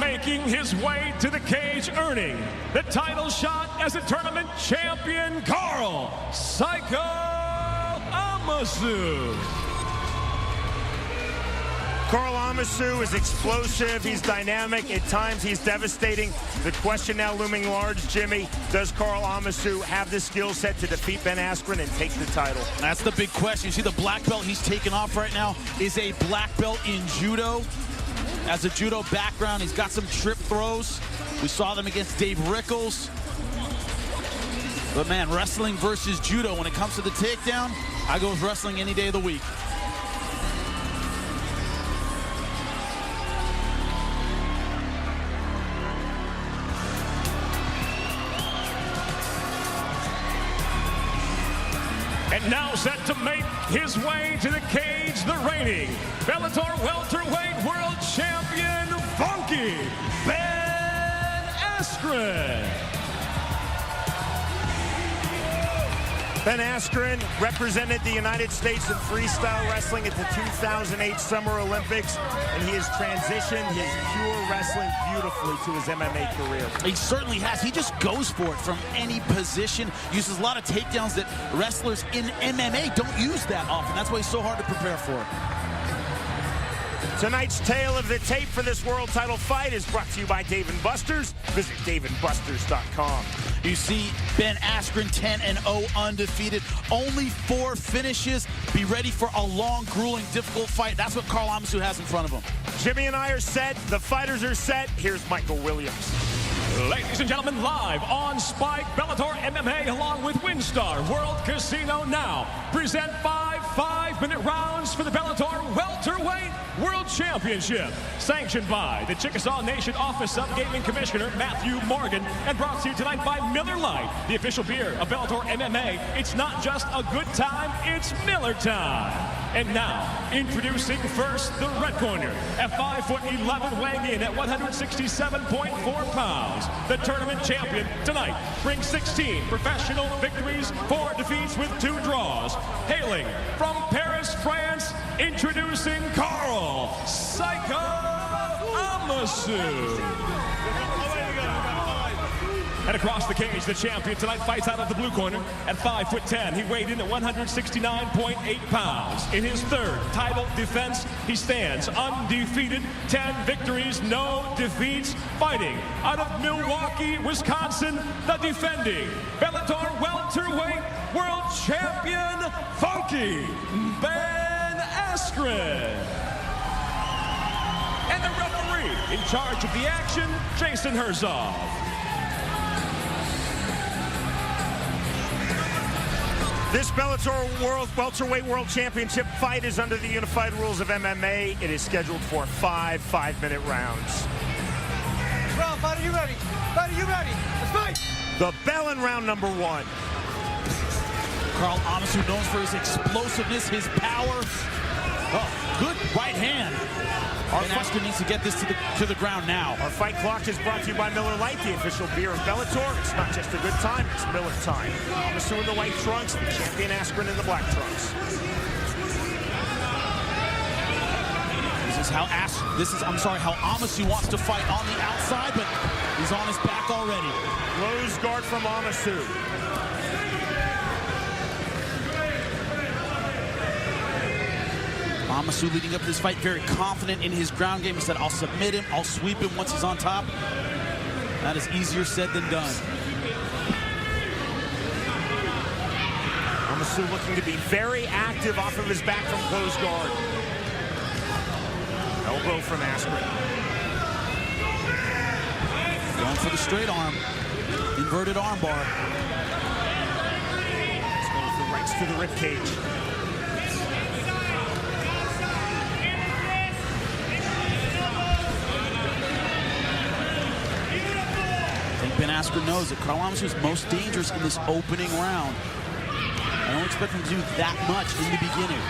Making his way to the cage, earning the title shot as a tournament champion, Carl "Psycho" Amoussou. Carl Amoussou is explosive, he's dynamic, at times he's devastating. The question now looming large, Jimmy, does Carl Amoussou have the skill set to defeat Ben Askren and take the title? That's the big question. You see the black belt he's taken off right now is a black belt in judo. Has a judo background, he's got some trip throws. We saw them against Dave Rickles. But man, wrestling versus judo, when it comes to the takedown, I go with wrestling any day of the week. And now set to make his way to the cage, the reigning Bellator welterweight world champion, Funky Ben Askren. Ben Askren represented the United States in freestyle wrestling at the 2008 Summer Olympics, and he has transitioned his pure wrestling beautifully to his MMA career. He certainly has. He just goes for it from any position, uses a lot of takedowns that wrestlers in MMA don't use that often. That's why he's so hard to prepare for. Tonight's tale of the tape for this world title fight is brought to you by Dave & Buster's. Visit daveandbusters.com. You see Ben Askren 10-0 undefeated. Only 4 finishes. Be ready for a long, grueling, difficult fight. That's what Carl Amoussou has in front of him. Jimmy and I are set. The fighters are set. Here's Michael Williams. Ladies and gentlemen, live on Spike, Bellator MMA along with WinStar World Casino now present 5 5-minute rounds for the Bellator Welterweight World Championship. Sanctioned by the Chickasaw Nation Office of Gaming Commissioner Matthew Morgan and brought to you tonight by Miller Lite, the official beer of Bellator MMA. It's not just a good time, it's Miller time. And now, introducing first the red corner at 5'11", weighing in at 167.4 pounds. The tournament champion tonight brings 16 professional victories, 4 defeats with 2 draws. Hailing from Paris, France, introducing Carl "Psycho" Amoussou. And across the cage, the champion tonight fights out of the blue corner at 5'10". He weighed in at 169.8 pounds. In his 3rd title defense, he stands undefeated, 10 victories, no defeats, fighting out of Milwaukee, Wisconsin, the defending Bellator welterweight world champion, Funky Ben Askren. And the referee in charge of the action, Jason Herzog. This Bellator Welterweight World Championship fight is under the unified rules of MMA. It is scheduled for 5 5-minute rounds. Well, fighter, you ready? Fighter, you ready? Let's fight! The bell in round number 1. Carl Amoussou known for his explosiveness, his power. Oh, good right hand. Ben Askren needs to get this to the ground now. Our fight clock is brought to you by Miller Lite, the official beer of Bellator. It's not just a good time, it's Miller time. Amoussou in the white trunks, the champion Askren in the black trunks. How Amoussou wants to fight on the outside, but he's on his back already. Close guard from Amoussou. Amoussou leading up to this fight, very confident in his ground game. He said, I'll submit him, I'll sweep him once he's on top. That is easier said than done. Amoussou looking to be very active off of his back from close guard. Elbow from Askren. Going for the straight arm. Inverted arm bar. Let's go with the rights to the ribcage. Ben Askren knows that Carl Amoussou is most dangerous in this opening round. I don't expect him to do that much in the beginning.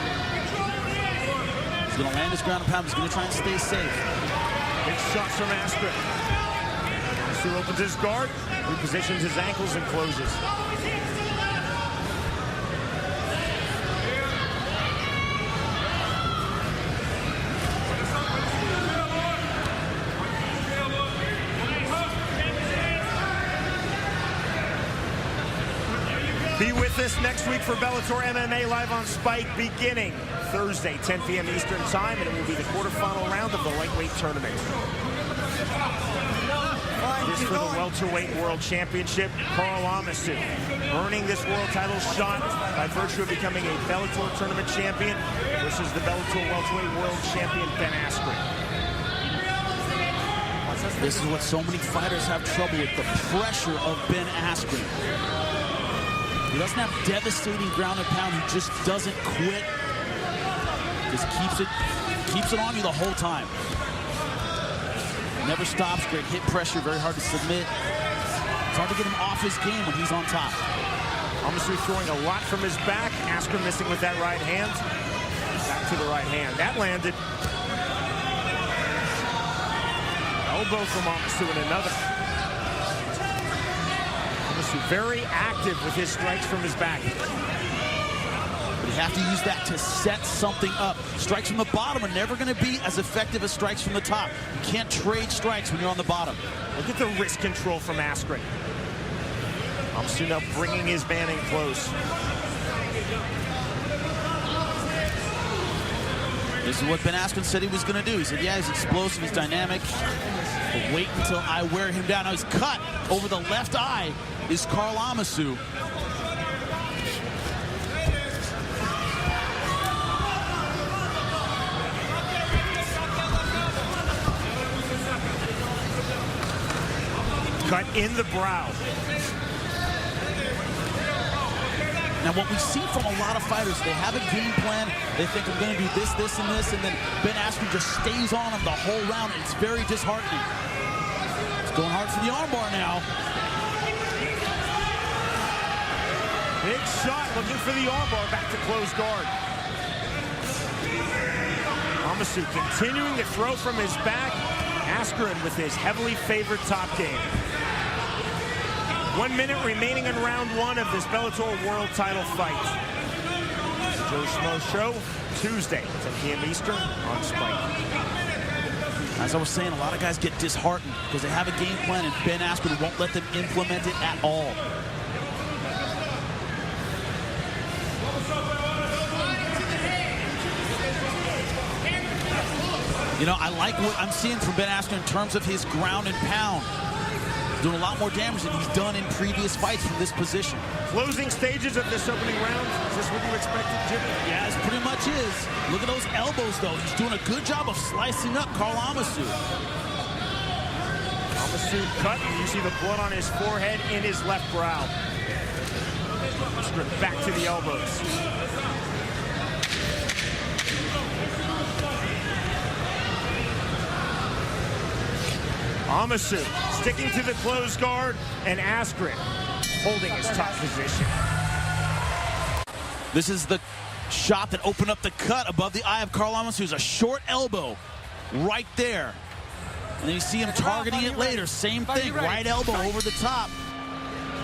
He's going to land his ground and pound. He's going to try and stay safe. Big shots from Askren. Amoussou opens his guard, repositions his ankles, and closes. with us next week for Bellator MMA live on Spike beginning Thursday, 10 p.m. Eastern Time, and it will be the quarterfinal round of the lightweight tournament. This for the welterweight world championship, Carl Amoussou, earning this world title shot by virtue of becoming a Bellator tournament champion versus the Bellator welterweight world champion, Ben Askren. This is what so many fighters have trouble with, the pressure of Ben Askren. He doesn't have devastating ground and pound. He just doesn't quit. Just keeps it on you the whole time. Never stops. Great hit pressure. Very hard to submit. It's hard to get him off his game when he's on top. Amoussou throwing a lot from his back. Askren missing with that right hand. Back to the right hand. That landed. Elbow from Amoussou and another. Amoussou very active with his strikes from his back. But you have to use that to set something up. Strikes from the bottom are never going to be as effective as strikes from the top. You can't trade strikes when you're on the bottom. Look at the wrist control from Askren. Amoussou now bringing his man in close. This is what Ben Askren said he was going to do. He said, yeah, he's explosive, he's dynamic. But wait until I wear him down. Now he's cut over the left eye is Carl Amoussou. Cut in the brow. Now, what we see from a lot of fighters, they have a game plan. They think, I'm going to do this, this, and this, and then Ben Askren just stays on him the whole round. It's very disheartening. It's going hard for the armbar now. Big shot, looking for the armbar, back to close guard. Amoussou continuing to throw from his back. Askren with his heavily favored top game. 1 minute remaining in round one of this Bellator world title fight. Joe Schmo Show, Tuesday, 10 p.m. Eastern on Spike. As I was saying, a lot of guys get disheartened because they have a game plan and Ben Askren won't let them implement it at all. You know, I like what I'm seeing from Ben Askren in terms of his ground and pound. Doing a lot more damage than he's done in previous fights from this position. Closing stages of this opening round. Is this what you expected, Jimmy? Yeah, it pretty much is. Look at those elbows, though. He's doing a good job of slicing up Carl Amoussou. Amoussou cut. You see the blood on his forehead in his left brow. Askren back to the elbows. Amoussou sticking to the closed guard, and Askren holding his top position. This is the shot that opened up the cut above the eye of Carl Amoussou. It's a short elbow right there. And then you see him targeting it later. Same thing, right elbow over the top.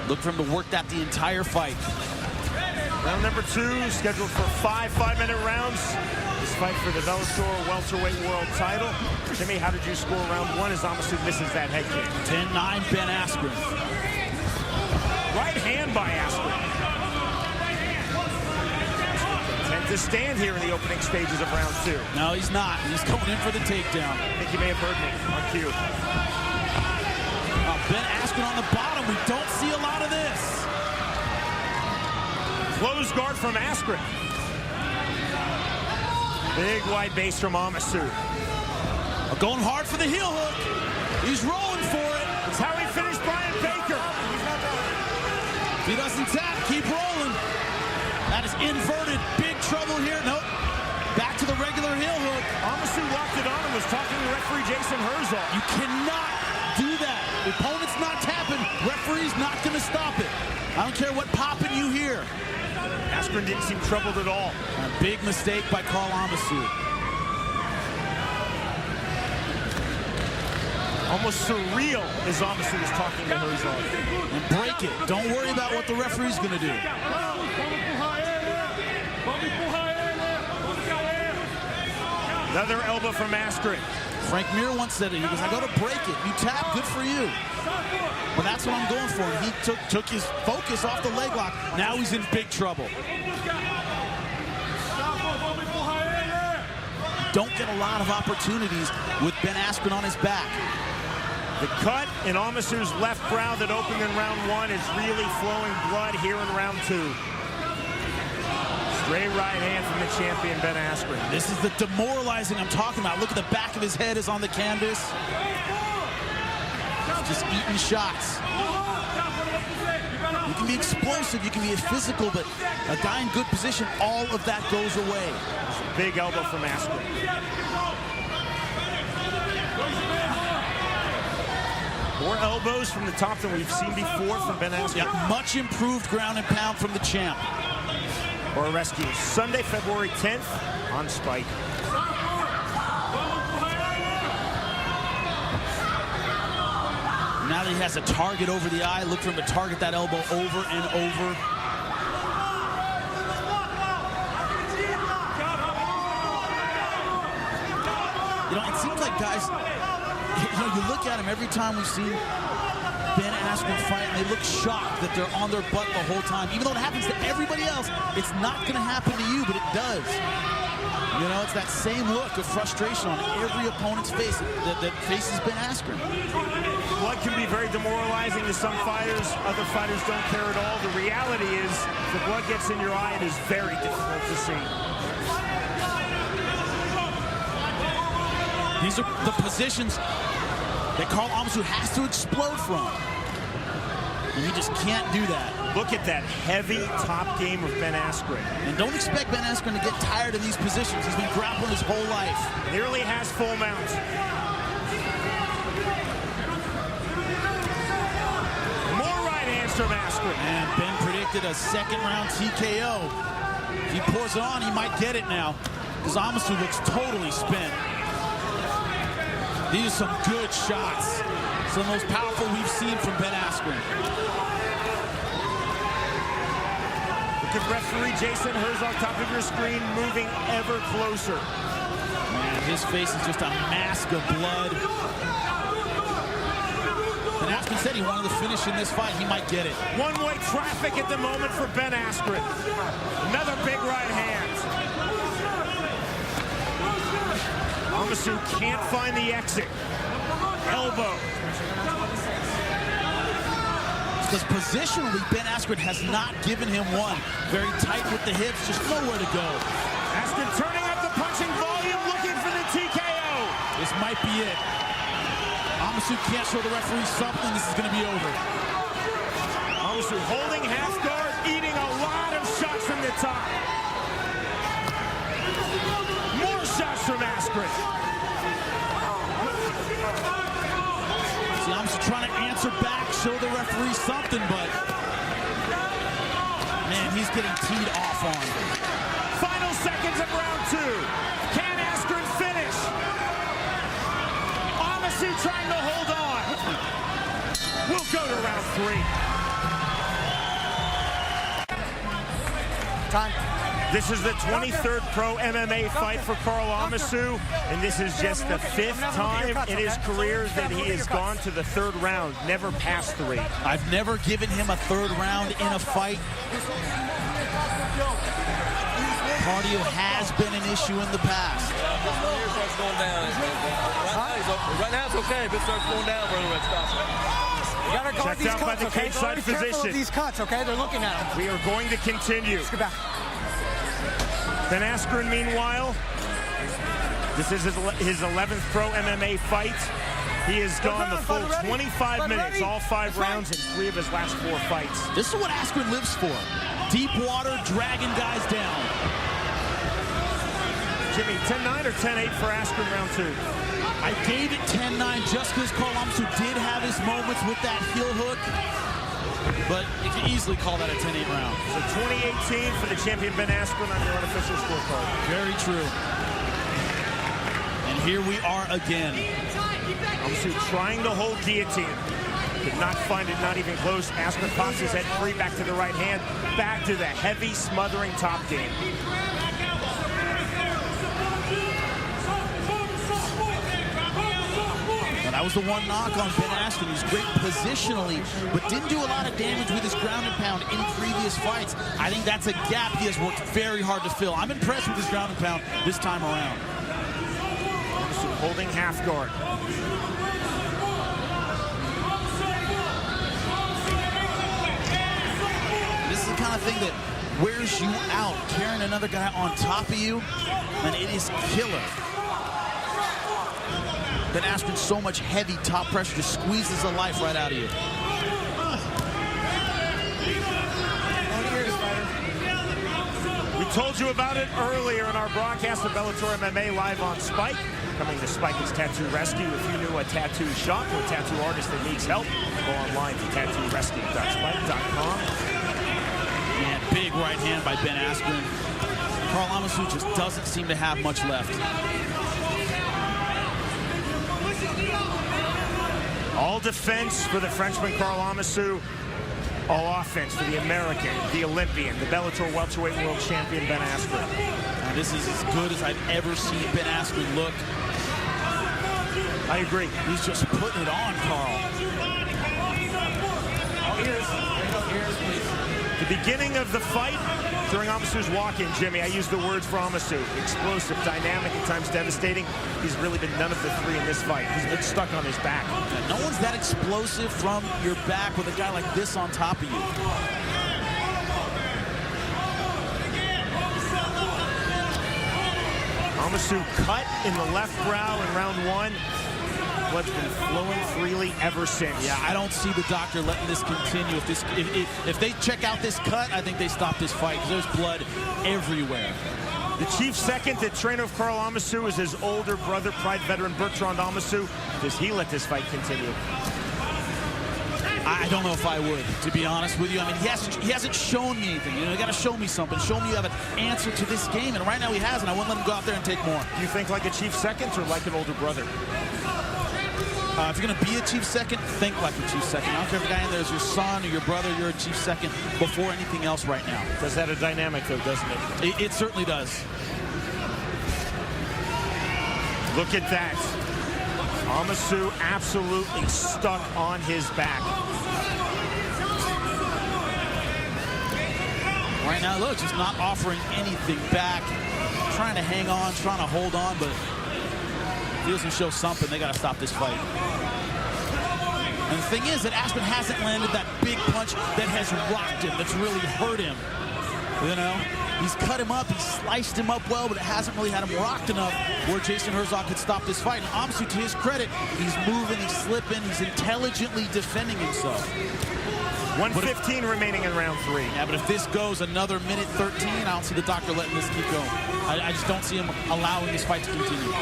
Look for him to work that the entire fight. Round number two, scheduled for 5 5-minute rounds. This fight for the Bellator welterweight world title. Jimmy, how did you score round one as Amoussou misses that head kick? 10-9 Ben Askren. Right hand by Askren. Intent to stand here in the opening stages of round two. No, he's not. He's going in for the takedown. I think you may have heard me on cue. Ben Askren on the bottom. We don't see a lot of this. Close guard from Askren. Big wide base from Amoussou. Going hard for the heel hook. He's rolling for it. It's how he finished Brian Baker. If he doesn't tap, keep rolling. That is inverted. Big trouble here. Nope. Back to the regular heel hook. Amoussou locked it on and was talking to referee Jason Herzog. You cannot do that. The opponent's not tapping. Referee's not going to stop it. I don't care what popping you hear. Askren didn't seem troubled at all. A big mistake by Carl Amoussou. Almost surreal as Amoussou was talking to Herzog. And break it. Don't worry about what the referee's going to do. Another elbow from Askren. Frank Mir once said it. He goes, I go to break it. You tap, good for you. But that's what I'm going for. And he took his focus off the leg lock. Now he's in big trouble. Don't get a lot of opportunities with Ben Askren on his back. The cut in Amoussou's left brow that opened in round 1 is really flowing blood here in round 2. Straight right hand from the champion, Ben Askren. This is the demoralizing I'm talking about. Look at the back of his head is on the canvas. He's just eating shots. You can be explosive, you can be physical, but a guy in good position, all of that goes away. Big elbow from Askren. More elbows from the top than we've seen before from Ben Askren. Yeah, much improved ground and pound from the champ. Or rescue Sunday, February 10th on Spike. Now that he has a target over the eye, look for him to target that elbow over and over. You know, it seems like guys, you look at him every time we've seen Ben Askren fight, and they look shocked that they're on their butt the whole time. Even though it happens to everybody else, it's not going to happen to you, but it does. You know, it's that same look of frustration on every opponent's face that faces Ben Askren. Blood can be very demoralizing to some fighters. Other fighters don't care at all. The reality is, if the blood gets in your eye, it is very difficult to see. These are the positions that Karl Amoussou has to explode from. And he just can't do that. Look at that heavy top game of Ben Askren. And don't expect Ben Askren to get tired of these positions. He's been grappling his whole life. Nearly has full mount. More right hands from Askren. And Ben predicted a second-round TKO. If he pours it on, he might get it now, because Amoussou looks totally spent. These are some good shots. Some of the most powerful we've seen from Ben Askren. Look at referee Jason Herzog, top of your screen, moving ever closer. Man, his face is just a mask of blood. And Askren said he wanted to finish in this fight. He might get it. One-way traffic at the moment for Ben Askren. Another big right hand. Amoussou can't find the exit. Elbow. Because positionally, Ben Askren has not given him one. Very tight with the hips, just nowhere to go. Askren turning up the punching volume, looking for the TKO. This might be it. Amoussou can't show the referee something. This is going to be over. Amoussou holding half guard, eating a lot of shots from the top. More shots from Askren. See, Amoussou trying to answer back, show the referee something, but man, he's getting teed off on. Final seconds of round 2. Can Askren finish? Amoussou trying to hold on. We'll go to round 3. Time. This is the 23rd pro MMA fight for Karl Amoussou, and this is just the 5th time in his career that he has gone to the 3rd round, never past 3. I've never given him a 3rd round in a fight. Cardio has been an issue in the past. Right now it's okay. If it starts going down, brother, let's stop. You gotta guard these cuts, okay? Cage-side Be careful physician. of these cuts, okay? They're looking at him. We are going to continue. Let's get back. Ben Askren, meanwhile, this is his 11th pro MMA fight. He has gone the full 25 minutes, all 5 rounds, in 3 of his last 4 fights. This is what Askren lives for. Deep water, dragging guys down. Jimmy, 10-9 or 10-8 for Askren round 2? I gave it 10-9 just because Karl Amoussou did have his moments with that heel hook. But you can easily call that a 10-8 round. So 2018 for the champion Ben Askren on your unofficial scorecard. Very true. And here we are again. Amoussou trying to hold guillotine. Did not find it, not even close. Askren pops his head free, back to the right hand. Back to the heavy, smothering top game. That was the one knock on Ben Askren. He's great positionally, but didn't do a lot of damage with his ground and pound in previous fights. I think that's a gap he has worked very hard to fill. I'm impressed with his ground and pound this time around. Holding half guard. This is the kind of thing that wears you out. Carrying another guy on top of you, and it is killer. Ben Askren, so much heavy top pressure, just squeezes the life right out of you. We told you about it earlier in our broadcast of Bellator MMA live on Spike. Coming to Spike's Tattoo Rescue. If you knew a tattoo shop or a tattoo artist that needs help, go online to tattoorescue.spike.com. Man, big right hand by Ben Askren. Carl Amoussou just doesn't seem to have much left. All defense for the Frenchman Carl Amoussou. All offense for the American, the Olympian, the Bellator welterweight world champion Ben Askren. Now, this is as good as I've ever seen Ben Askren look. I agree. He's just putting it on, Carl. The beginning of the fight, during Amoussou's walk-in, Jimmy, I used the words for Amoussou. Explosive, dynamic, at times devastating. He's really been none of the three in this fight. He's been stuck on his back. No one's that explosive from your back with a guy like this on top of you. Amoussou cut in the left brow in round one. Blood's been flowing freely ever since. Yeah, I don't see the doctor letting this continue. If they check out this cut, I think they stop this fight because there's blood everywhere. The chief second, the trainer of Carl Amoussou, is his older brother, Pride veteran Bertrand Amoussou. Does he let this fight continue? I don't know if I would, to be honest with you. I mean, he hasn't shown me anything. You know, you got to show me something. Show me you have an answer to this game. And right now he hasn't. I wouldn't let him go out there and take more. Do you think like a chief second or like an older brother? If you're going to be a chief second, think like a chief second. I don't care if the guy in there is your son or your brother, you're a chief second before anything else right now. Does that a dynamic, though, doesn't it? It certainly does. Look at that. Amoussou absolutely stuck on his back. Right now, look, just not offering anything back. Trying to hang on, trying to hold on, but if he doesn't show something, they got to stop this fight. And the thing is that Askren hasn't landed that big punch that has rocked him, that's really hurt him. You know, he's cut him up, he's sliced him up well, but it hasn't really had him rocked enough where Jason Herzog could stop this fight. And Amoussou, to his credit, he's moving, he's slipping, he's intelligently defending himself. 1:15 remaining in round three. Yeah, but if this goes another minute 13, I don't see the doctor letting this keep going. I just don't see him allowing this fight to continue.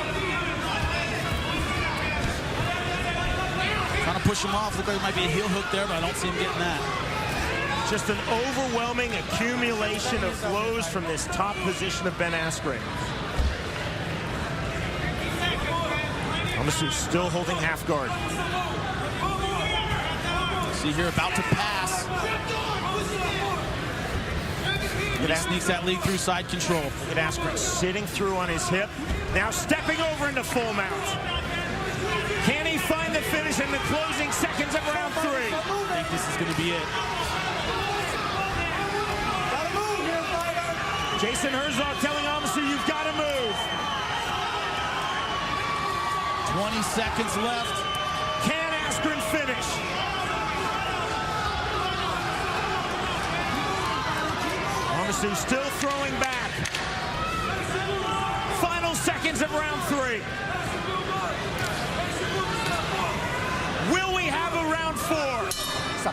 Trying to push him off. Look like there might be a heel hook there, but I don't see him getting that. Just an overwhelming accumulation of blows from this top position of Ben Askren. Amoussou still holding half guard. See here, about to pass. He sneaks that lead through side control. Look at Askren sitting through on his hip. Now stepping over into full mount. Can he find the finish in the closing seconds of round three? I think this is going to be it. Jason Herzog telling Amoussou, you've got to move. 20 seconds left. Can Askren finish? Amoussou still throwing back. Final seconds of round three. Will we have a round four?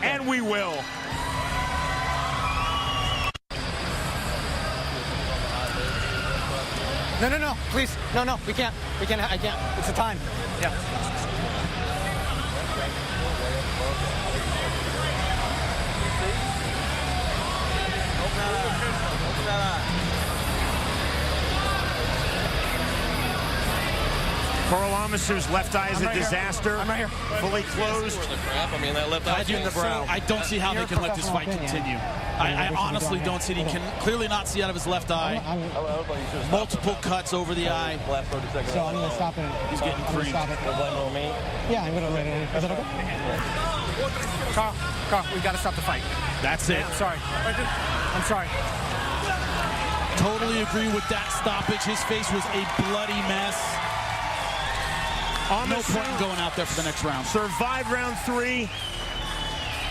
And we will. No, please. No, we can't. I can't. It's a time. Yeah. Carl Amoussou's left eye is a disaster. I'm right here. Fully closed. I mean, that left eye in the brow. I don't see how they can let this fight continue. I honestly don't see it. He can clearly not see out of his left eye. Multiple cuts over the eye. So I'm going to stop it. He's getting creamed. Stop it. Yeah, I'm going to let it. Is that okay? Carl, we got to stop the fight. That's it. I'm sorry. I'm sorry. Totally agree with that stoppage. His face was a bloody mess. No point in going out there for the next round. Survived round 3,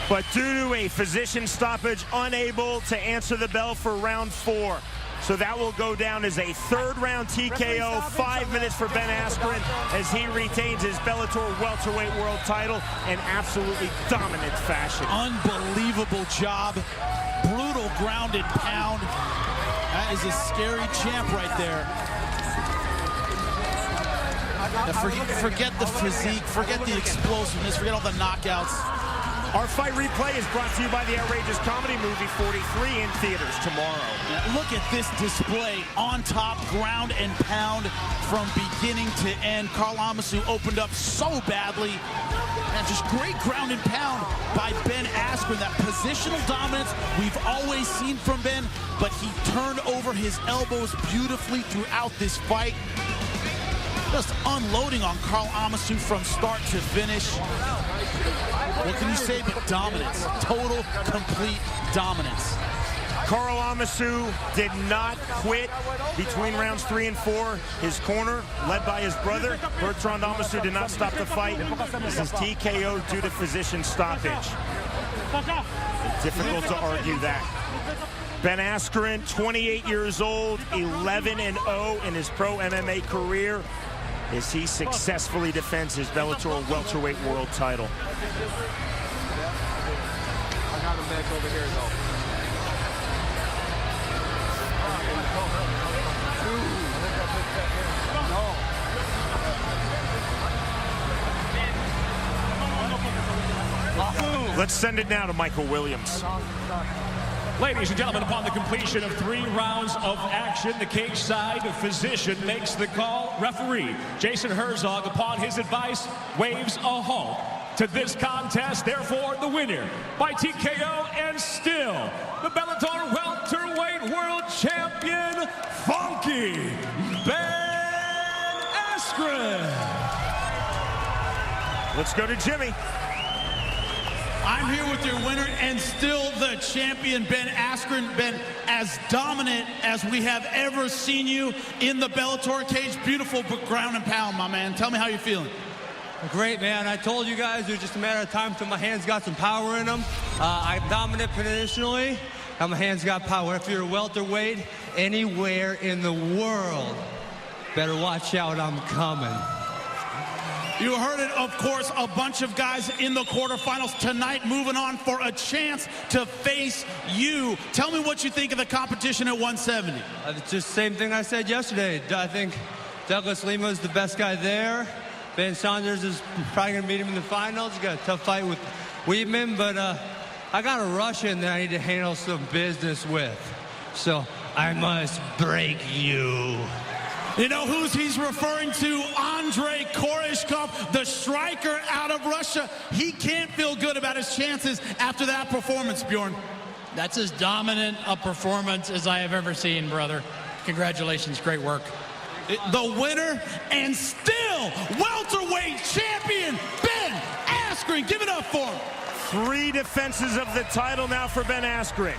but due to a physician stoppage, unable to answer the bell for round 4. So that will go down as a third-round TKO, 5 minutes for Ben Askren as he retains his Bellator welterweight world title in absolutely dominant fashion. Unbelievable job. Brutal ground and pound. That is a scary champ right there. Now forget the physique, forget the explosiveness, forget all the knockouts. Our fight replay is brought to you by the outrageous comedy movie 43 in theaters tomorrow. Now, look at this display. On top, ground and pound from beginning to end. Carl Amoussou opened up so badly. And just great ground and pound by Ben Askren. That positional dominance we've always seen from Ben, but he turned over his elbows beautifully throughout this fight. Just unloading on Carl Amoussou from start to finish. What can you say but dominance? Total, complete dominance. Carl Amoussou did not quit between rounds 3 and 4. His corner, led by his brother, Bertrand Amoussou, did not stop the fight. This is TKO due to physician stoppage. Difficult to argue that. Ben Askren, 28 years old, 11-0 in his pro MMA career, as he successfully defends his Bellator welterweight world title. I got him back over here, though. Let's send it now to Michael Williams. Ladies and gentlemen, upon the completion of 3 rounds of action, the cage side physician makes the call. Referee Jason Herzog, upon his advice, waves a halt to this contest. Therefore, the winner by TKO and still the Bellator welterweight world champion, Funky Ben Askren. Let's go to Jimmy. I'm here with your winner and still the champion, Ben Askren. Ben, as dominant as we have ever seen you in the Bellator cage. Beautiful ground and pound, my man. Tell me how you're feeling. Great, man. I told you guys it was just a matter of time till my hands got some power in them. I'm dominant positionally, and my hands got power. If you're a welterweight anywhere in the world, better watch out, I'm coming. You heard it, of course, a bunch of guys in the quarterfinals tonight moving on for a chance to face you. Tell me what you think of the competition at 170. It's just the same thing I said yesterday. I think Douglas Lima is the best guy there. Ben Saunders is probably going to meet him in the finals. He's got a tough fight with Weidman, but I got a Russian that I need to handle some business with. So I must break you. You know who he's referring to? Andrei Koreshkov, the striker out of Russia. He can't feel good about his chances after that performance, Bjorn. That's as dominant a performance as I have ever seen, brother. Congratulations, great work. The winner and still welterweight champion, Ben Askren. Give it up for him. 3 defenses of the title now for Ben Askren.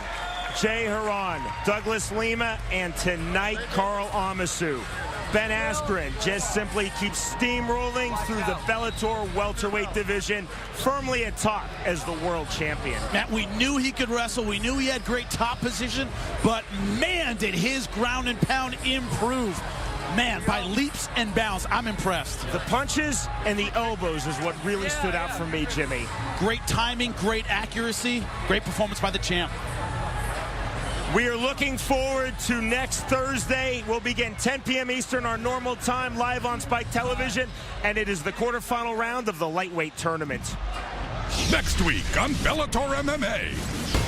Jay Haran, Douglas Lima, and tonight Carl Amoussou. Ben Askren just simply keeps steamrolling through the Bellator welterweight division, firmly atop as the world champion. Matt, we knew he could wrestle. We knew he had great top position, but man, did his ground and pound improve. Man, by leaps and bounds, I'm impressed. The punches and the elbows is what really stood out for me, Jimmy. Great timing, great accuracy, great performance by the champ. We are looking forward to next Thursday. We'll begin 10 p.m. Eastern, our normal time, live on Spike Television, and it is the quarterfinal round of the lightweight tournament. Next week on Bellator MMA.